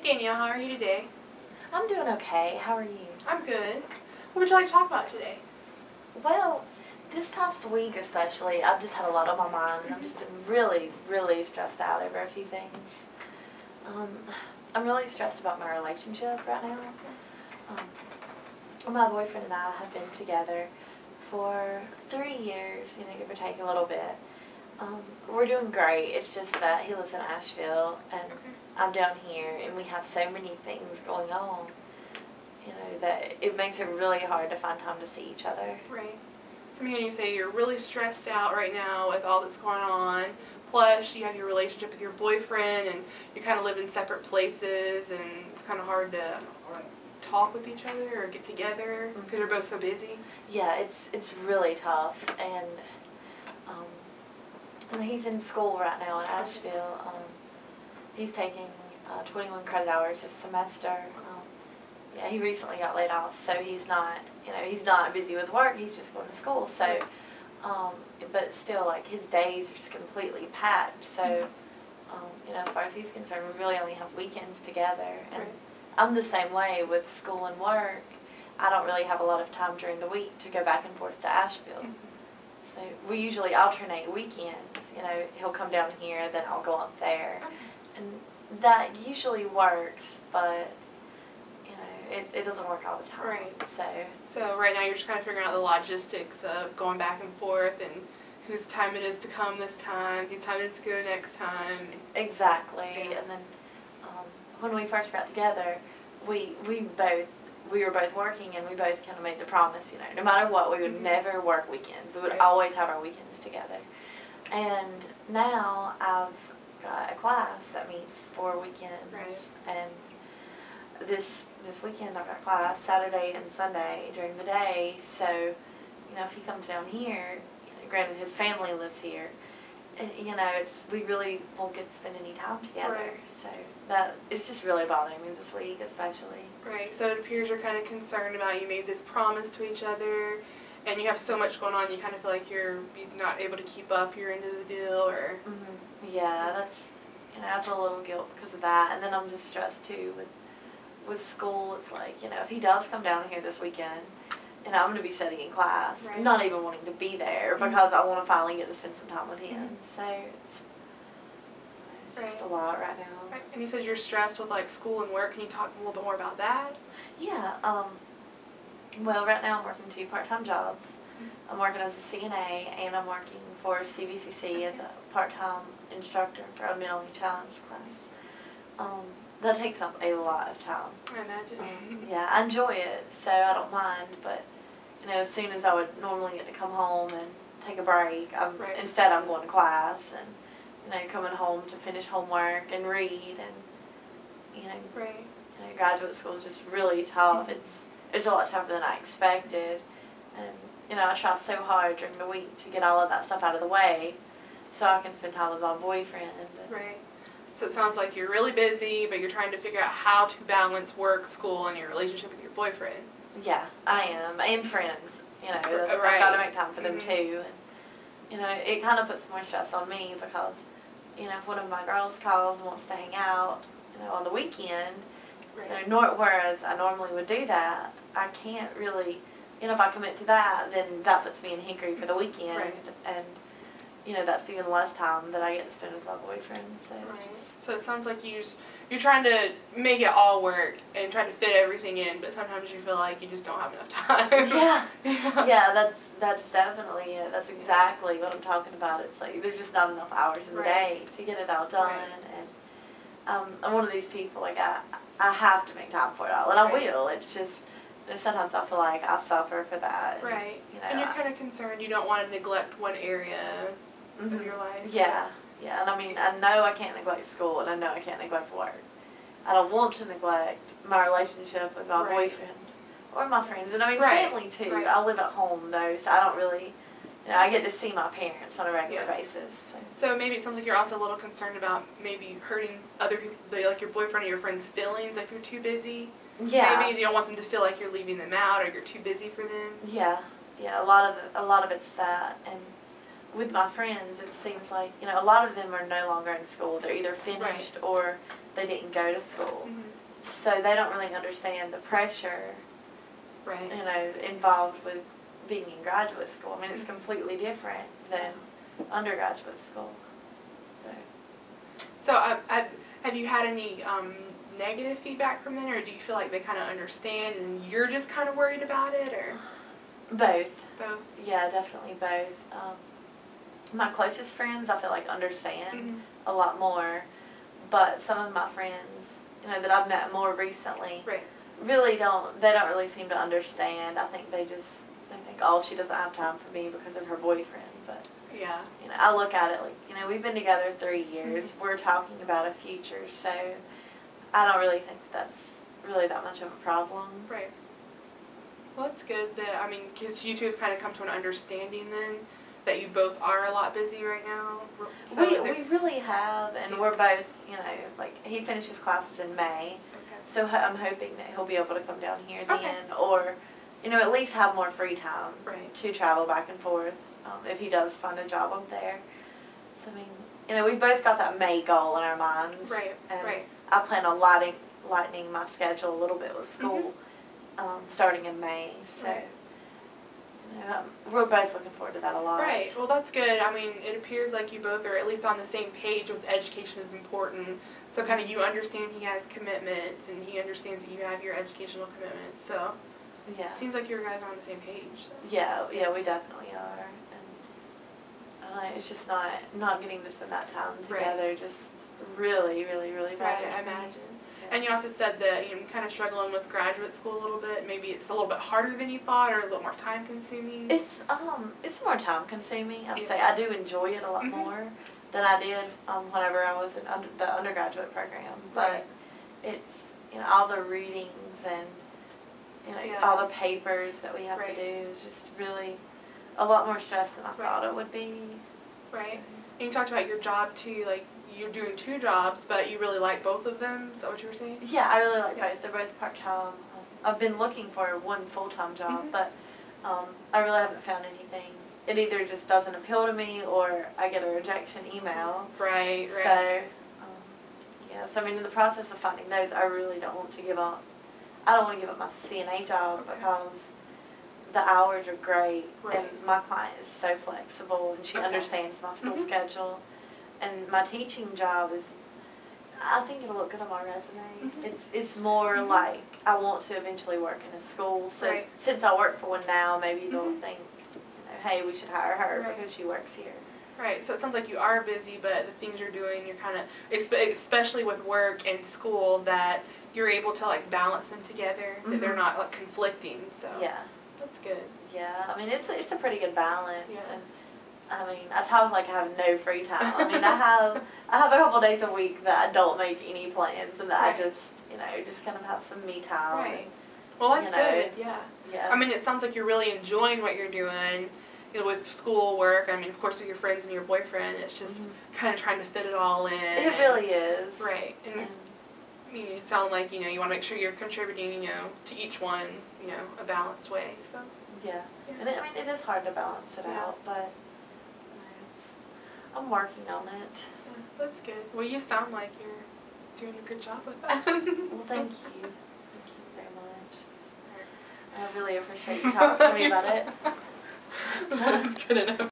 Danielle, how are you today? I'm doing okay. How are you? I'm good. What would you like to talk about today? Well, this past week especially, I've just had a lot on my mind, and I've just been really, really stressed out over a few things. Um, I'm really stressed about my relationship right now. My boyfriend and I have been together for 3 years, give or take a little bit. We're doing great. It's just that he lives in Asheville and I'm down here, and we have so many things going on, that it makes it really hard to find time to see each other. Right. So I'm hearing you say you're really stressed out right now with all that's going on. Plus, you have your relationship with your boyfriend, and you kind of live in separate places, and it's kind of hard to talk with each other or get together because you're both so busy. Yeah, it's really tough, and he's in school right now in Asheville. He's taking 21 credit hours this semester. Yeah, he recently got laid off, so he's not busy with work. He's just going to school. So, but still, like, his days are just completely packed. So, as far as he's concerned, we really only have weekends together. And I'm the same way with school and work. I don't really have a lot of time during the week to go back and forth to Asheville. So we usually alternate weekends. He'll come down here, then I'll go up there. And that usually works, but it doesn't work all the time. Right. So right now you're just kind of figuring out the logistics of going back and forth and whose time it is to come this time, whose time it is to go next time. Exactly. Yeah. And then when we first got together, we were both working, and we both kind of made the promise, no matter what, we would never work weekends. We would always have our weekends together. And now I've got a class that meets 4 weekends, and this weekend I've got class Saturday and Sunday during the day. So, if he comes down here, granted his family lives here, we really won't get to spend any time together. Right. So that it's just really bothering me this week, especially. Right. So it appears you're kind of concerned about, you made this promise to each other, and you have so much going on. You kind of feel like you're not able to keep up your end of the deal, or. Yeah, that's I feel a little guilt because of that, and then I'm just stressed too with school. It's like, if he does come down here this weekend, and I'm going to be studying class, not even wanting to be there because I want to finally get to spend some time with him. So it's just a lot right now. Right. And you said you're stressed with like school and work. Can you talk a little bit more about that? Yeah. Well, right now I'm working 2 part-time jobs. I'm working as a CNA, and I'm working for CVCC as a part-time instructor for a mentally challenged class. That takes up a lot of time. I imagine. Yeah, I enjoy it, so I don't mind, but as soon as I would normally get to come home and take a break, instead I'm going to class and coming home to finish homework and read, and graduate school is just really tough. It's a lot tougher than I expected, and I try so hard during the week to get all of that stuff out of the way so I can spend time with my boyfriend. Right. So it sounds like you're really busy, but you're trying to figure out how to balance work, school, and your relationship with your boyfriend. Yeah, I am, and friends. I've got to make time for them too. And it kind of puts more stress on me because if one of my girls calls and wants to hang out, on the weekend, whereas I normally would do that, I can't really. If I commit to that, then that puts me in Hickory for the weekend, and that's even less time that I get to spend with my boyfriend. So so it sounds like you're trying to make it all work and try to fit everything in, but sometimes you feel like you just don't have enough time. Yeah, that's definitely it. That's exactly what I'm talking about. It's like there's just not enough hours in the day to get it all done, and I'm one of these people, like I have to make time for it all, and I will. It's just sometimes I feel like I suffer for that. Right. And you're kind of concerned you don't want to neglect one area of your life. Yeah. Yeah, and I know I can't neglect school, and I know I can't neglect work. I don't want to neglect my relationship with my boyfriend or my friends, and family too. I live at home though, so I don't really, I get to see my parents on a regular basis. So maybe it sounds like you're also a little concerned about maybe hurting other people, like your boyfriend or your friend's feelings if you're too busy. Yeah. Maybe you don't want them to feel like you're leaving them out or you're too busy for them. Yeah. Yeah, a lot of it's that, and with my friends, it seems like, you know, a lot of them are no longer in school. They're either finished or they didn't go to school. Mm-hmm. So they don't really understand the pressure, Right. you know, involved with being in graduate school. I mean, it's completely different than undergraduate school. So have you had any negative feedback from them, or do you feel like they kind of understand and you're just kind of worried about it, or Both. both? Yeah, definitely both. My closest friends, I feel like, understand Mm-hmm. a lot more, but some of my friends, you know, that I've met more recently, Right. really don't. They don't really seem to understand. I think they think, oh, she doesn't have time for me because of her boyfriend. But Yeah. you know, I look at it like, you know, we've been together 3 years. Mm-hmm. We're talking about a future, so I don't really think that's really that much of a problem. Right. Well, it's good that, I mean, because you two have kind of come to an understanding then that you both are a lot busy right now. So We really have, and we're both, you know, like, he finishes classes in May, Okay. so I'm hoping that he'll be able to come down here then, Okay. or, you know, at least have more free time Right. to travel back and forth if he does find a job up there. So, I mean, you know, we've both got that May goal in our minds. Right. And Right. I plan on lightening my schedule a little bit with school starting in May, so. Right. You know, we're both looking forward to that a lot. Right. Well, that's good. I mean, it appears like you both are at least on the same page with education is important. So kind of you understand he has commitments, and he understands that you have your educational commitments. So Yeah. it seems like you guys are on the same page. So. Yeah, we definitely are. And I don't know, it's just not getting to spend that time together. Right. Just really, really, really Right. bothers I me. imagine. Yeah. And you also said that you're kind of struggling with graduate school a little bit. Maybe it's a little bit harder than you thought, or a little more time consuming. It's more time consuming. I'd Yeah. say I do enjoy it a lot Mhm. more than I did whenever I was in the undergraduate program. But Right. it's, you know, all the readings and, you know, Yeah. all the papers that we have Right. to do is just really a lot more stress than I Right. thought it would be. Right. And you talked about your job too, like you're doing 2 jobs, but you really like both of them. Is that what you were saying? Yeah, I really like Yeah. both. They're both part-time. I've been looking for one full-time job, Mhm. but I really haven't found anything. It either just doesn't appeal to me or I get a rejection email. Right. Right. So, yeah, so I mean, in the process of finding those, I really don't want to give up. I don't want to give up my CNA job Okay. because the hours are great Right. and my client is so flexible and she Okay. understands my school Mhm. schedule. And my teaching job is, I think it'll look good on my resume. Mhm. It's more Mhm. like I want to eventually work in a school. So Right. since I work for one now, maybe they'll Mhm. think, you know, hey, we should hire her Right. because she works here. Right. So it sounds like you are busy, but the things you're doing, you're kind of, especially with work and school, that you're able to like balance them together. That they're Mhm. not like conflicting. So Yeah. that's good. Yeah, I mean, it's a pretty good balance. Yeah. And I mean, I talk like I have no free time. I mean, I have a couple days a week that I don't make any plans and that Right. I just, you know, just kind of have some me time. Right. Well, that's you know, good. Yeah. Yeah. I mean, it sounds like you're really enjoying what you're doing, you know, with school work. I mean, of course, with your friends and your boyfriend, it's just kind of trying to fit it all in. It really is. Right. And And you sound like, you know, you want to make sure you're contributing, you know, to each one, you know, a balanced way. So. yeah. Yeah. And I mean, it is hard to balance it Yeah. out, but you know, I'm working on it. Yeah, that's good. Well, you sound like you're doing a good job with that. Well, thank you. Thank you very much. I really appreciate you talking to me about it. That's good enough.